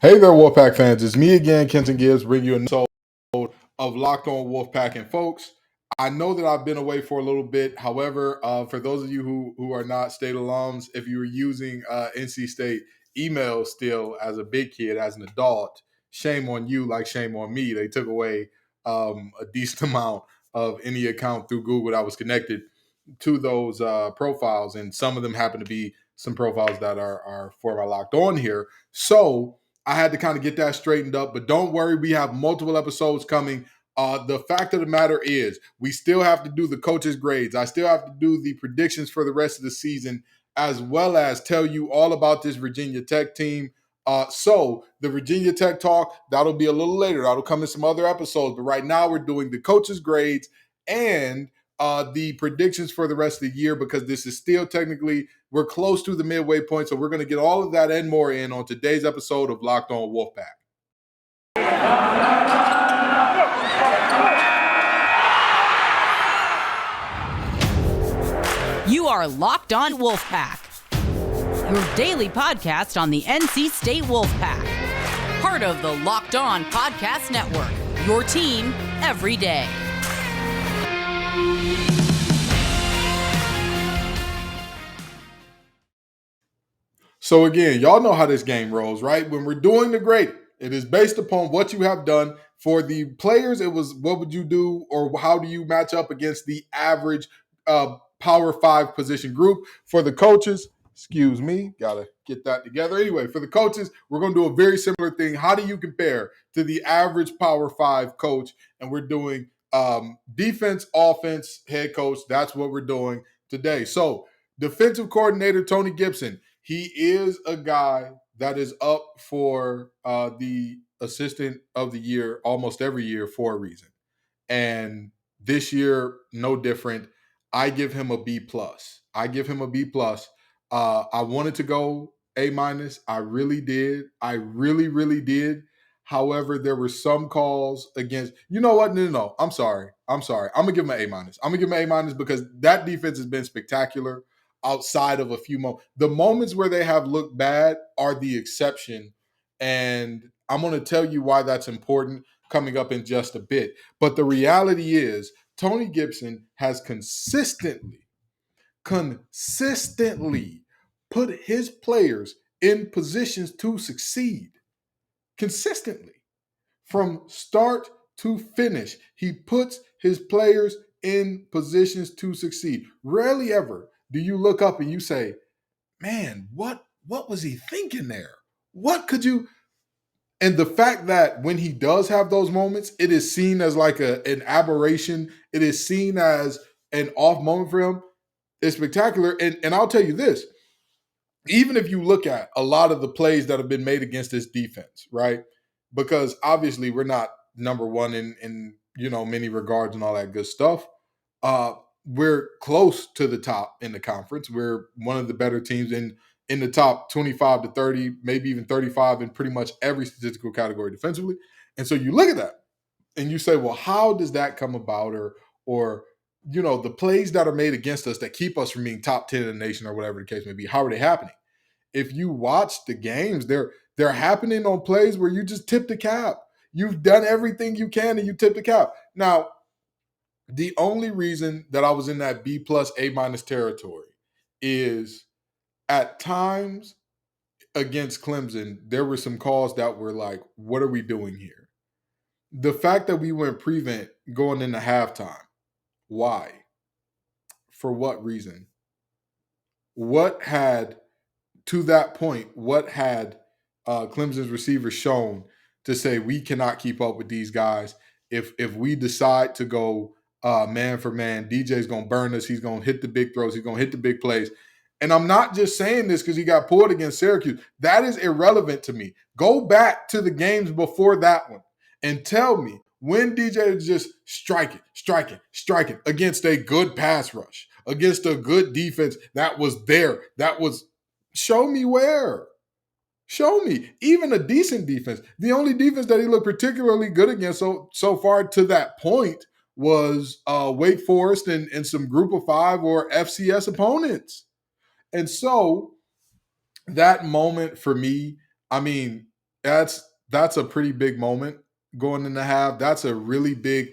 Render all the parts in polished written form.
Hey there, Wolfpack fans. It's me again, Kenton Gibbs, bringing you another episode of Locked On Wolfpack. And folks, I know that I've been away for a little bit. However, for those of you who are not state alums, if you were using NC State email still as a big kid, as an adult, shame on you, like shame on me. They took away a decent amount of any account through Google that was connected to those profiles. And some of them happen to be some profiles that are for my Locked On here. So I had to kind of get that straightened up, but don't worry, we have multiple episodes coming. The fact of the matter is, we still have to do the coaches' grades. I still have to do the predictions for the rest of the season, as well as tell you all about this Virginia Tech team. So the Virginia Tech talk, that'll be a little later. That'll come in some other episodes. But right now, we're doing the coaches' grades and the predictions for the rest of the year, because this is still technically, we're close to the midway point. So we're going to get all of that and more in on today's episode of Locked On Wolfpack. You are Locked On Wolfpack, your daily podcast on the NC State Wolfpack, part of the Locked On Podcast Network, your team every day. So again, y'all know how this game rolls, right? When we're doing the grading, it is based upon what you have done. For the players, it was what would you do, or how do you match up against the average Power 5 position group. For the coaches, excuse me, gotta get that together. Anyway, for the coaches, we're going to do a very similar thing. How do you compare to the average Power 5 coach? And we're doing defense, offense, head coach. That's what we're doing today. So defensive coordinator Tony Gibson, he is a guy that is up for the assistant of the year almost every year for a reason. And this year, no different. I give him a B plus. I wanted to go A minus. I really did. I really did. However, there were some calls against, you know what? No. I'm sorry. I'm going to give him an A minus. I'm going to give him an A minus because that defense has been spectacular outside of a few moments. The moments where they have looked bad are the exception. And I'm going to tell you why that's important coming up in just a bit. But the reality is, Tony Gibson has consistently put his players in positions to succeed. Consistently. From start to finish, he puts his players in positions to succeed. Rarely ever do you look up and you say, man, what was he thinking there? What could you... And the fact that when he does have those moments, it is seen as like an aberration. It is seen as an off moment for him. It's spectacular. And I'll tell you this, even if you look at a lot of the plays that have been made against this defense, right? Because obviously we're not number one in many regards and all that good stuff. We're close to the top in the conference. We're one of the better teams in the top 25 to 30, maybe even 35 in pretty much every statistical category defensively. And so you look at that and you say, well, how does that come about? Or the plays that are made against us that keep us from being top 10 in the nation or whatever the case may be, how are they happening? If you watch the games, they're happening on plays where you just tip the cap. You've done everything you can and you tip the cap. Now, the only reason that I was in that B plus A minus territory is at times against Clemson, there were some calls that were like, what are we doing here? The fact that we went prevent going into halftime, why? For what reason? What had, to that point, what had Clemson's receivers shown to say we cannot keep up with these guys? If we decide to go man for man, DJ's going to burn us. He's going to hit the big throws. He's going to hit the big plays. And I'm not just saying this because he got pulled against Syracuse. That is irrelevant to me. Go back to the games before that one and tell me when DJ is just striking against a good pass rush, against a good defense that was there. Show me where. Show me. Even a decent defense. The only defense that he looked particularly good against so far to that point was Wake Forest and some Group of Five or FCS opponents. And so that moment for me, I mean, That's a pretty big moment going in the half. That's a really big,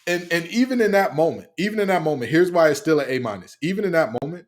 and even in that moment, here's why it's still an A minus. Even in that moment,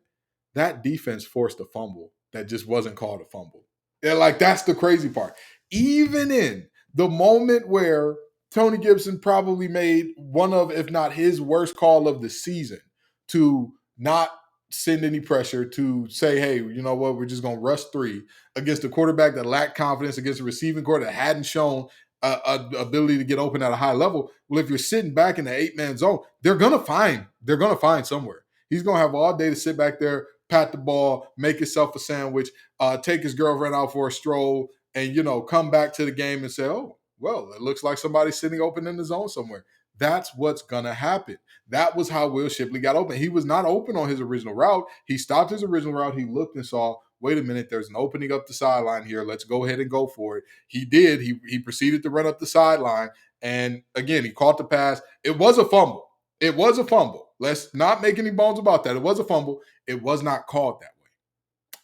that defense forced a fumble that just wasn't called a fumble. And like that's the crazy part. Even in the moment where Tony Gibson probably made one of, if not his worst call of the season, to not send any pressure, to say, hey, you know what, we're just going to rush three against a quarterback that lacked confidence, against a receiving core that hadn't shown a ability to get open at a high level. Well, if you're sitting back in the 8-man zone, they're gonna find somewhere. He's gonna have all day to sit back there, pat the ball, make himself a sandwich, take his girlfriend out for a stroll, and come back to the game and say, oh, well, it looks like somebody's sitting open in the zone somewhere. That's what's gonna happen. That was how Will Shipley got open. He was not open on his original route. He stopped his original route. He looked and saw, wait a minute, there's an opening up the sideline here. Let's go ahead and go for it. He did. He proceeded to run up the sideline. And again, he caught the pass. It was a fumble. It was a fumble. Let's not make any bones about that. It was a fumble. It was not called that way.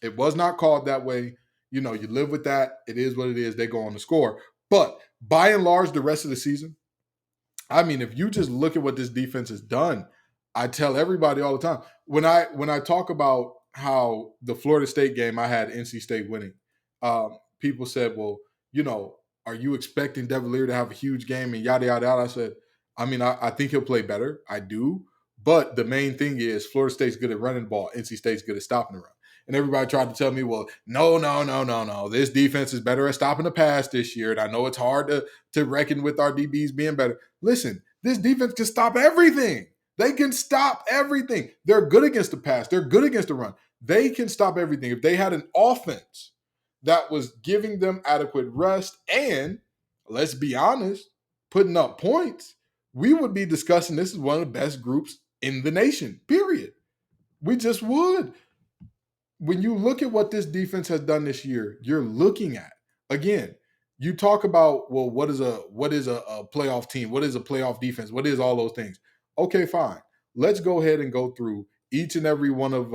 It was not called that way. You live with that. It is what it is. They go on to score. But by and large, the rest of the season, I mean, if you just look at what this defense has done, I tell everybody all the time, when I talk about how the Florida State game, I had NC State winning, people said, well, are you expecting Devin Leary to have a huge game and yada, yada, yada? I said, I mean, I think he'll play better. I do. But the main thing is Florida State's good at running the ball. NC State's good at stopping the run. And everybody tried to tell me, well, no. This defense is better at stopping the pass this year. And I know it's hard to reckon with our DBs being better. Listen, this defense can stop everything. They can stop everything. They're good against the pass. They're good against the run. They can stop everything. If they had an offense that was giving them adequate rest and, let's be honest, putting up points, we would be discussing this is one of the best groups in the nation, period. We just would. When you look at what this defense has done this year, you're looking at, again, you talk about, well, what is a playoff team? What is a playoff defense? What is all those things? Okay, fine. Let's go ahead and go through each and every one of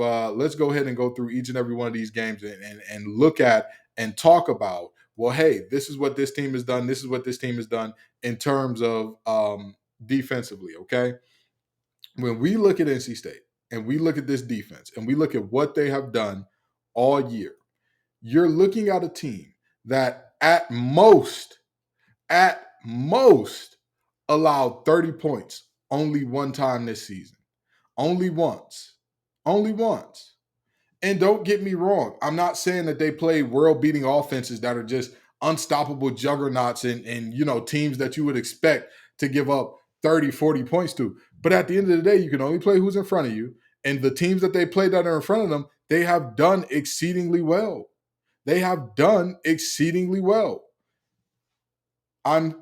these games and look at and talk about, well, hey, this is what this team has done. This is what this team has done in terms of defensively, okay? When we look at NC State and we look at this defense and we look at what they have done all year, you're looking at a team that at most allowed 30 points only one time this season. Only once. And don't get me wrong. I'm not saying that they play world-beating offenses that are just unstoppable juggernauts and teams that you would expect to give up 30, 40 points to. But at the end of the day, you can only play who's in front of you. And the teams that they play that are in front of them, they have done exceedingly well. I'm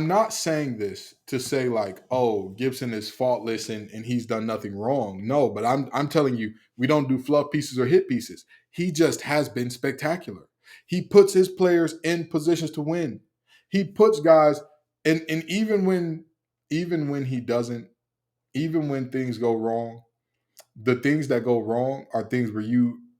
not saying this to say like, oh, Gibson is faultless and he's done nothing wrong. No, but I'm telling you, we don't do fluff pieces or hit pieces. He just has been spectacular. He puts his players in positions to win. He puts guys, and even when he doesn't, even when things go wrong, the things that go wrong are things where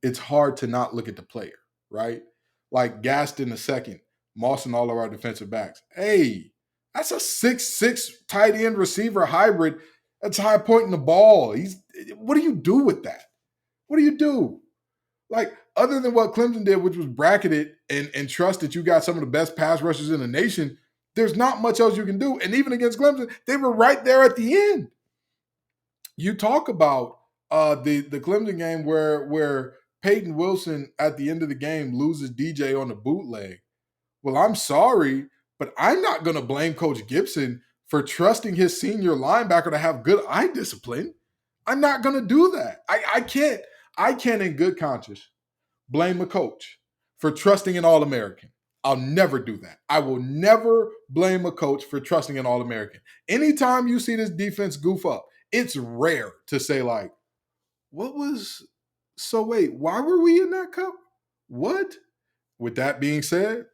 it's hard to not look at the player, right? Like Gaston II, Moss and all of our defensive backs. Hey, that's a 6'6" tight end receiver hybrid. That's high pointing the ball. What do you do with that? What do you do? Like, other than what Clemson did, which was bracketed and trust that you got some of the best pass rushers in the nation, there's not much else you can do. And even against Clemson, they were right there at the end. You talk about the Clemson game where Peyton Wilson at the end of the game loses DJ on the bootleg. Well, I'm sorry, but I'm not going to blame Coach Gibson for trusting his senior linebacker to have good eye discipline. I'm not going to do that. I can't in good conscience blame a coach for trusting an All-American. I'll never do that. I will never blame a coach for trusting an All-American. Anytime you see this defense goof up, it's rare to say like, wait, why were we in that cup? What? With that being said,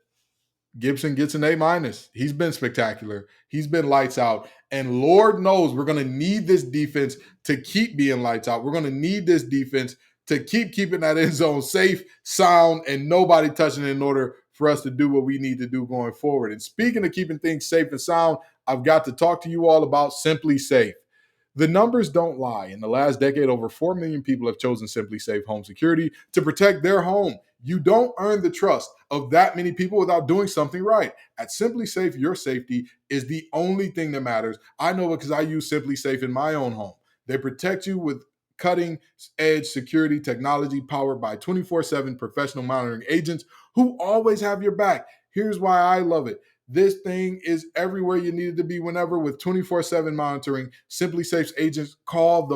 Gibson gets an A-. He's been spectacular. He's been lights out. And Lord knows we're going to need this defense to keep being lights out. We're going to need this defense to keeping that end zone safe, sound, and nobody touching it in order for us to do what we need to do going forward. And speaking of keeping things safe and sound, I've got to talk to you all about Simply Safe. The numbers don't lie. In the last decade, over 4 million people have chosen Simply Safe Home Security to protect their home. You don't earn the trust of that many people without doing something right. At Simply Safe, your safety is the only thing that matters. I know it because I use Simply Safe in my own home. They protect you with cutting-edge security technology powered by 24/7 professional monitoring agents who always have your back. Here's why I love it. This thing is everywhere you need it to be whenever with 24/7 monitoring. Simply Safe's agents call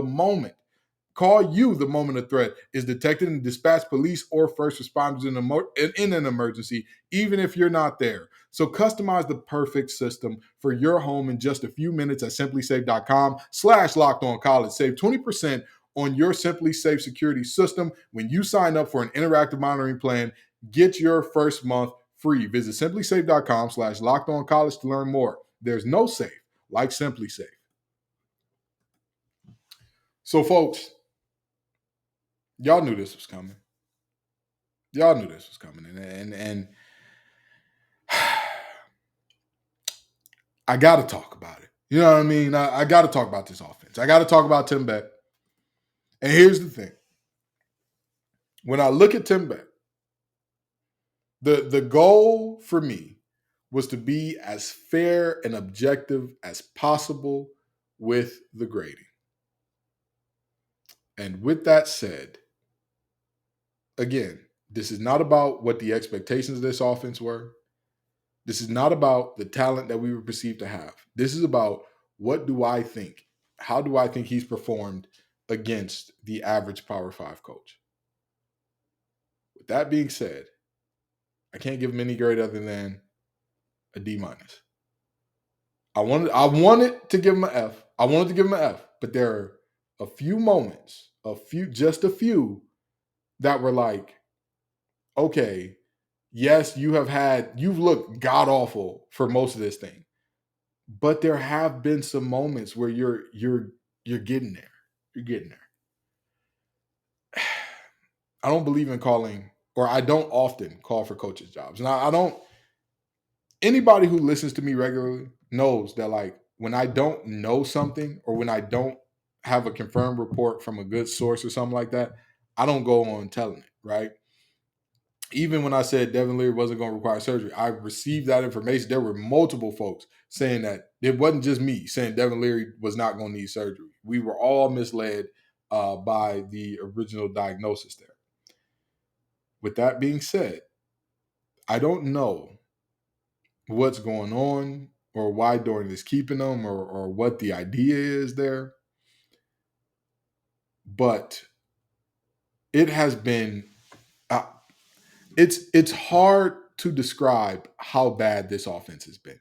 you the moment a threat is detected and dispatch police or first responders in an emergency, even if you're not there. So customize the perfect system for your home in just a few minutes at simplysafe.com/lockedoncollege. Save 20% on your Simply Safe security system when you sign up for an interactive monitoring plan. Get your first month free. Visit simplysafe.com/lockedoncollege to learn more. There's no safe like Simply Safe. So, folks, y'all knew this was coming. And I got to talk about it. You know what I mean? I got to talk about this offense. I got to talk about Tim Beck. And here's the thing. When I look at Tim Beck, the goal for me was to be as fair and objective as possible with the grading. And with that said, again, this is not about what the expectations of this offense were. This is not about the talent that we were perceived to have. This is about what do I think? How do I think he's performed against the average Power 5 coach? With that being said, I can't give him any grade other than a D-. I wanted to give him an F. But there are a few moments, just a few, that were like, okay, yes, you've looked god-awful for most of this thing. But there have been some moments where you're getting there. You're getting there. I don't believe in calling, or I don't often call for coaches' jobs. And I don't, anybody who listens to me regularly knows that, like, when I don't know something or when I don't have a confirmed report from a good source or something like that, I don't go on telling it, right? Even when I said Devin Leary wasn't going to require surgery, I received that information. There were multiple folks saying that. It wasn't just me saying Devin Leary was not going to need surgery. We were all misled by the original diagnosis there. With that being said, I don't know what's going on or why Dorn is keeping them or what the idea is there. But it has been, it's hard to describe how bad this offense has been.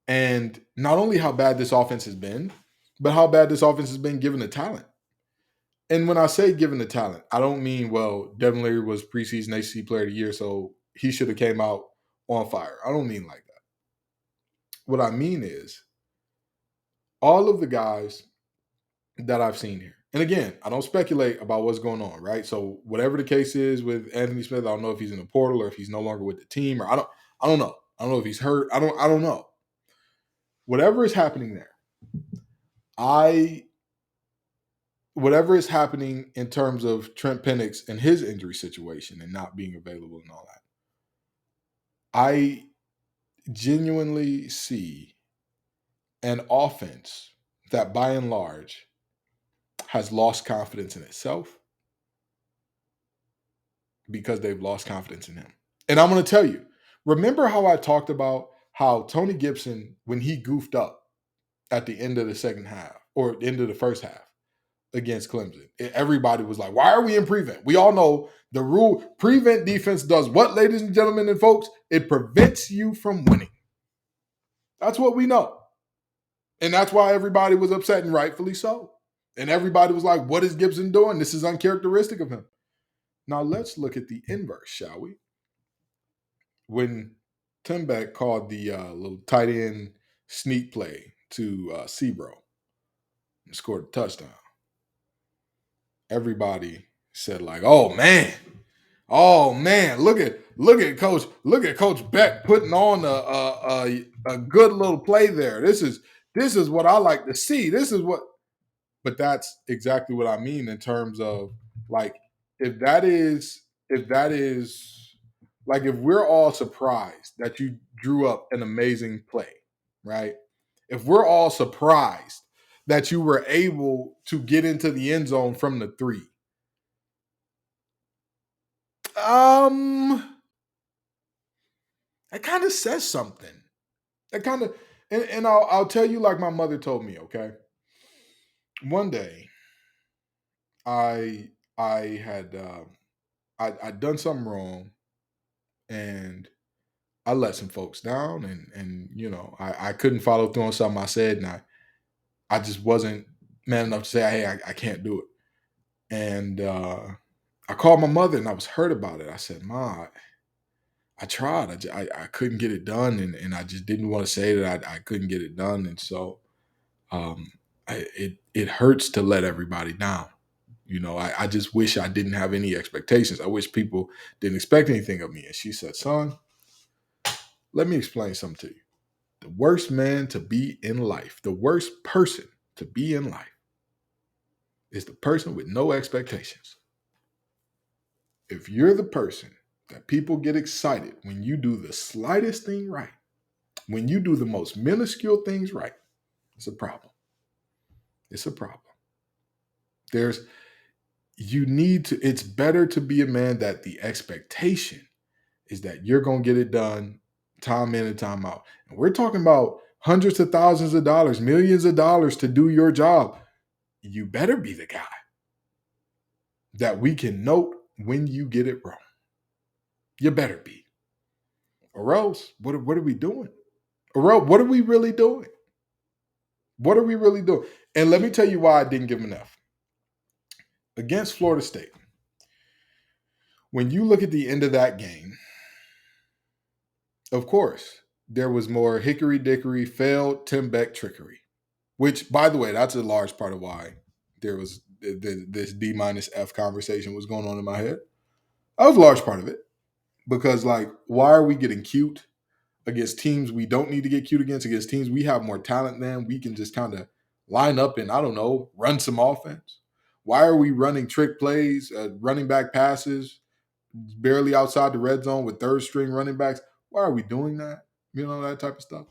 And not only how bad this offense has been, but how bad this offense has been given the talent. And when I say given the talent, I don't mean, well, Devin Leary was preseason ACC Player of the Year, so he should have came out on fire. I don't mean like that. What I mean is all of the guys that I've seen here. And again, I don't speculate about what's going on, right? So whatever the case is with Anthony Smith, I don't know if he's in the portal or if he's no longer with the team, or I don't know. I don't know if he's hurt. I don't know. Whatever is happening there, whatever is happening in terms of Trent Penix and his injury situation and not being available and all that, I genuinely see an offense that by and large has lost confidence in itself because they've lost confidence in him. And I'm going to tell you, remember how I talked about how Tony Gibson, when he goofed up at the end of the second half or end of the first half against Clemson, everybody was like, why are we in prevent? We all know the rule. Prevent defense does what, ladies and gentlemen and folks? It prevents you from winning. That's what we know. And that's why everybody was upset, and rightfully so. And everybody was like, what is Gibson doing? This is uncharacteristic of him. Now let's look at the inverse, shall we? When Tim Beck called the little tight end sneak play to Sebro and scored a touchdown, everybody said like, "Oh man, look at Coach Beck putting on a good little play there. This is what I like to see. This is what." But that's exactly what I mean in terms of like if that is like if we're all surprised that you drew up an amazing play, right? If we're all surprised that you were able to get into the end zone from the three, um, that kind of says something. That kind of, and I'll tell you like my mother told me. Okay, one day I I had I'd done something wrong and I let some folks down and you know I couldn't follow through on something I said and I just wasn't man enough to say hey I can't do it and I called my mother and I was hurt about it. I said, Ma, I tried. I couldn't get it done, and I just didn't want to say that I couldn't get it done, and so it hurts to let everybody down. You know, I just wish I didn't have any expectations. I wish people didn't expect anything of me. And she said, Son, let me explain something to you. The worst man to be in life, the worst person to be in life is the person with no expectations. If you're the person that people get excited when you do the slightest thing right, when you do the most minuscule things right, it's a problem. It's a problem. There's you need to it's better to be a man that the expectation is that you're going to get it done time in and time out. And we're talking about hundreds of thousands of dollars, millions of dollars to do your job. You better be the guy that we can note when you get it wrong. You better be. Or else, what are we doing? Or else, what are we really doing? What are we really doing? And let me tell you why I didn't give him an F. Against Florida State, when you look at the end of that game, of course, there was more hickory dickory, failed Tim Beck trickery, which, by the way, that's a large part of why there was this D minus F conversation was going on in my head. That was a large part of it because, like, why are we getting cute against teams we don't need to get cute against teams we have more talent than? We can just kind of line up and, I don't know, run some offense. Why are we running trick plays, running back passes, barely outside the red zone with third string running backs? Why are we doing that? You know, that type of stuff.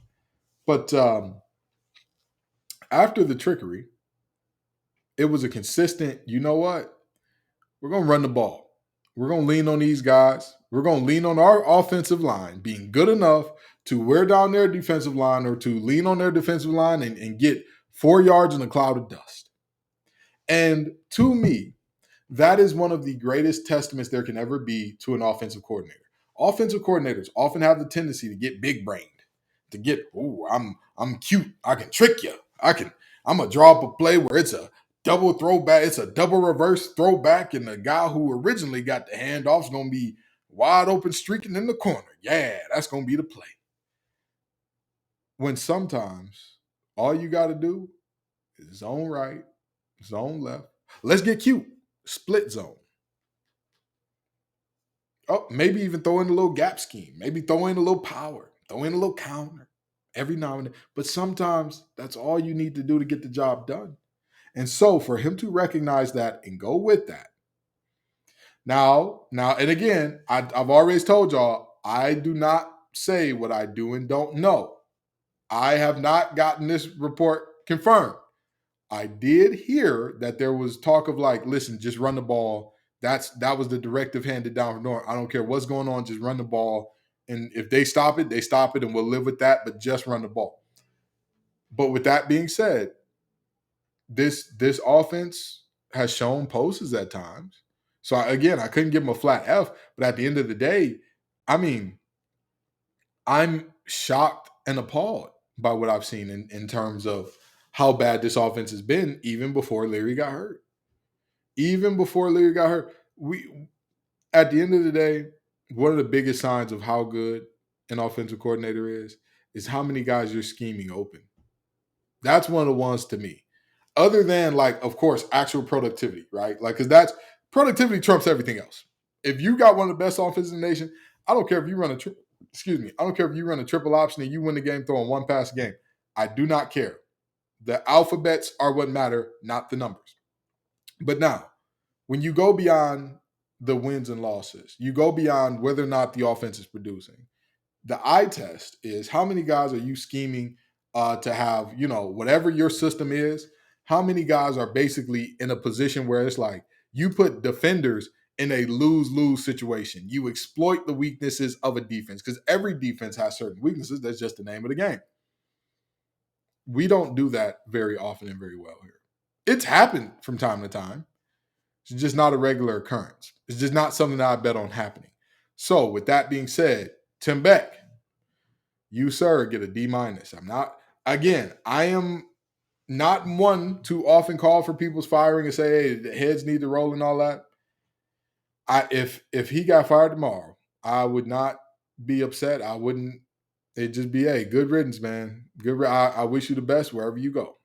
But after the trickery, it was a consistent, you know what? We're going to run the ball. We're going to lean on these guys. We're going to lean on our offensive line being good enough to wear down their defensive line or to lean on their defensive line and get 4 yards in a cloud of dust. And to me, that is one of the greatest testaments there can ever be to an offensive coordinator. Offensive coordinators often have the tendency to get big brained, to get, oh, I'm cute. I can trick you. I'm gonna draw up a play where it's a double throwback, it's a double reverse throwback, and the guy who originally got the handoff is gonna be wide open streaking in the corner. Yeah, that's gonna be the play. When sometimes all you gotta do is zone right, zone left. Let's get cute. Split zone. Oh, maybe even throw in a little gap scheme. Maybe throw in a little power. Throw in a little counter every now and then. But sometimes that's all you need to do to get the job done. And so for him to recognize that and go with that. Now, and again, I've always told y'all, I do not say what I do and don't know. I have not gotten this report confirmed. I did hear that there was talk of like, listen, just run the ball. That was the directive handed down from North. I don't care what's going on, just run the ball. And if they stop it, and we'll live with that, but just run the ball. But with that being said, this offense has shown poses at times. So again, I couldn't give them a flat F, but at the end of the day, I mean, I'm shocked and appalled by what I've seen in terms of how bad this offense has been, even before Leary got hurt. Even before Leary got hurt, we at the end of the day, one of the biggest signs of how good an offensive coordinator is how many guys you're scheming open. That's one of the ones to me. other than like, of course, actual productivity, right? Like, because that's productivity trumps everything else. If you got one of the best offenses in the nation, I don't care if you run a I don't care if you run a triple option and you win the game throwing one pass a game. I do not care. The alphabets are what matter, not the numbers. But now, when you go beyond the wins and losses, you go beyond whether or not the offense is producing. The eye test is how many guys are you scheming to have, whatever your system is, how many guys are basically in a position where it's like you put defenders in a lose-lose situation. You exploit the weaknesses of a defense because every defense has certain weaknesses. That's just the name of the game. We don't do that very often and very well here. It's happened from time to time. It's just not a regular occurrence. It's just not something that I bet on happening. So with that being said, Tim Beck, you, sir, get a D minus. I am not one to often call for people's firing and say, hey, the heads need to roll and all that. If he got fired tomorrow, I would not be upset. I wouldn't. It'd just be, hey, good riddance, man. I wish you the best wherever you go.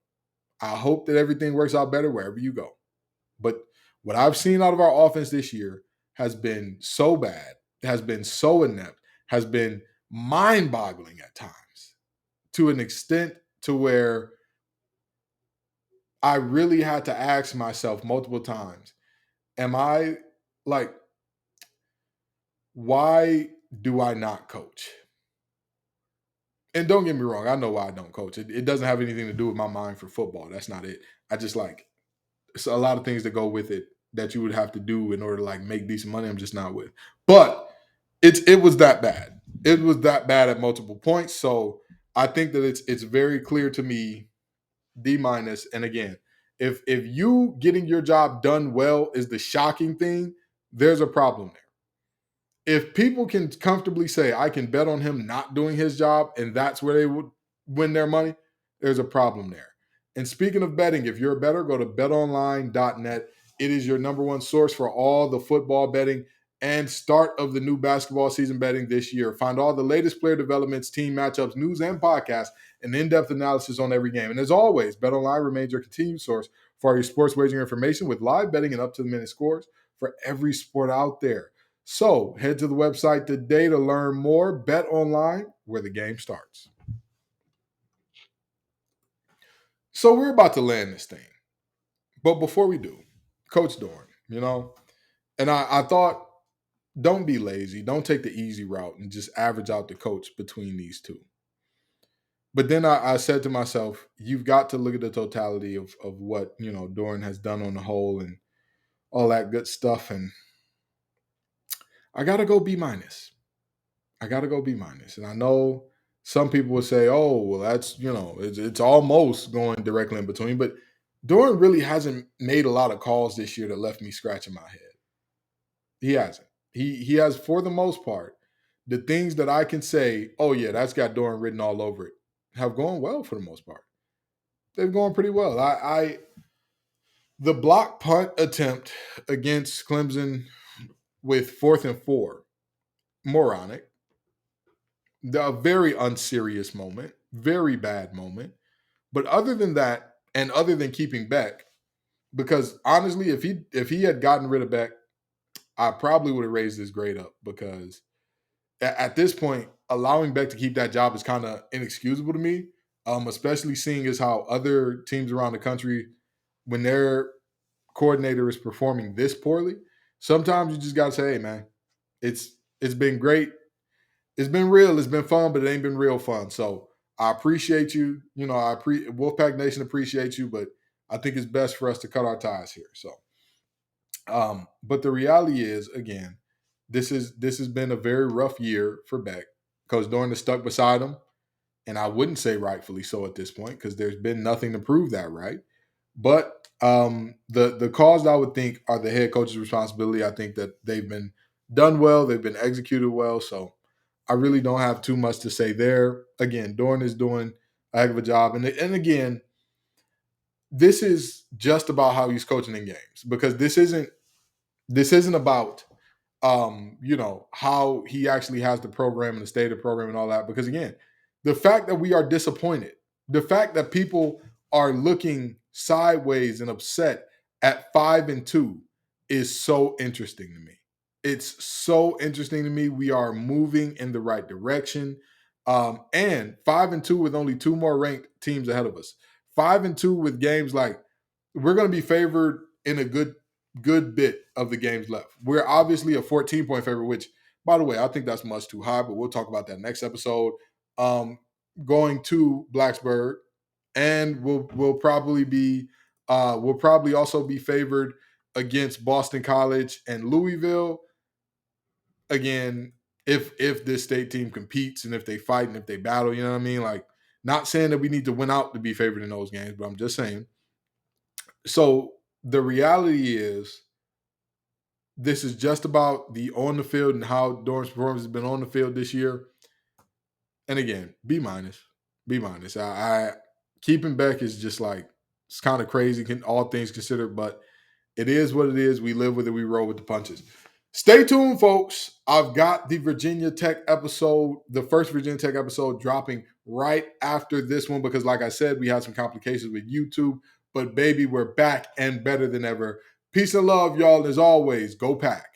I hope that everything works out better wherever you go. But what I've seen out of our offense this year has been so bad, has been so inept, has been mind-boggling at times, to an extent to where I really had to ask myself multiple times, why do I not coach? And don't get me wrong, I know why I don't coach. It doesn't have anything to do with my mind for football. That's not it. I just it's a lot of things that go with it that you would have to do in order to make decent money. I'm just not with. But it was that bad. It was that bad at multiple points. So I think that it's very clear to me, D minus. And again, if you getting your job done well is the shocking thing, there's a problem there. If people can comfortably say, I can bet on him not doing his job, and that's where they would win their money, there's a problem there. And speaking of betting, if you're a bettor, go to betonline.net. It is your number one source for all the football betting and start of the new basketball season betting this year. Find all the latest player developments, team matchups, news, and podcasts, and in-depth analysis on every game. And as always, BetOnline remains your continued source for all your sports wagering information with live betting and up-to-the-minute scores for every sport out there. So head to the website today to learn more. Bet online, where the game starts. So we're about to land this thing. But before we do, Coach Dorn, and I thought, don't be lazy. Don't take the easy route and just average out the coach between these two. But then I said to myself, you've got to look at the totality of what, Dorn has done on the whole and all that good stuff. And I got to go B minus. And I know some people would say, oh, well, that's, it's almost going directly in between. But Dorn really hasn't made a lot of calls this year that left me scratching my head. He hasn't. He has, for the most part, the things that I can say, oh, yeah, that's got Dorn written all over it, have gone well for the most part. They've gone pretty well. The block punt attempt against Clemson with 4th and 4, moronic. A very unserious moment, very bad moment. But other than that, and other than keeping Beck, because honestly, if he had gotten rid of Beck, I probably would have raised his grade up, because at this point, allowing Beck to keep that job is kind of inexcusable to me, especially seeing as how other teams around the country, when their coordinator is performing this poorly, sometimes you just got to say, hey, man, it's been great. It's been real. It's been fun, but it ain't been real fun. So I appreciate you. Wolfpack Nation appreciates you, but I think it's best for us to cut our ties here. So, but the reality is, again, this has been a very rough year for Beck. Coach Dorn is stuck beside him, and I wouldn't say rightfully so at this point, because there's been nothing to prove that right. But the calls, I would think, are the head coach's responsibility. I think that they've been done well. They've been executed well. So I really don't have too much to say there. Again, Dorn is doing a heck of a job. And again, this is just about how he's coaching in games, because this isn't about how he actually has the program and the state of the program and all that. Because again, the fact that we are disappointed, the fact that people are looking sideways and upset at 5-2 is so interesting to me. It's so interesting to me. We are moving in the right direction. And 5-2 with only 2 more ranked teams ahead of us. 5-2 with games like we're going to be favored in a good bit of the games left. We're obviously a 14-point favorite, which, by the way, I think that's much too high, but we'll talk about that next episode. Going to Blacksburg, and we'll probably also be favored against Boston College and Louisville. Again, if this state team competes and if they fight and if they battle, you know what I mean? Like, not saying that we need to win out to be favored in those games, but I'm just saying. So the reality is, this is just about the on the field and how Durham's performance has been on the field this year. And again, B minus. I keeping Beck is just like, it's kind of crazy, all things considered, but it is what it is. We live with it. We roll with the punches. Stay tuned, folks. I've got the Virginia Tech episode, the first Virginia Tech episode, dropping right after this one because, like I said, we had some complications with YouTube. But, baby, we're back and better than ever. Peace and love, y'all. And as always, go Pack.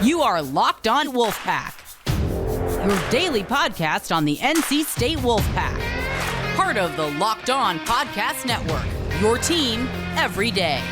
You are Locked On Wolfpack, your daily podcast on the NC State Wolfpack. Part of the Locked On Podcast Network, your team every day.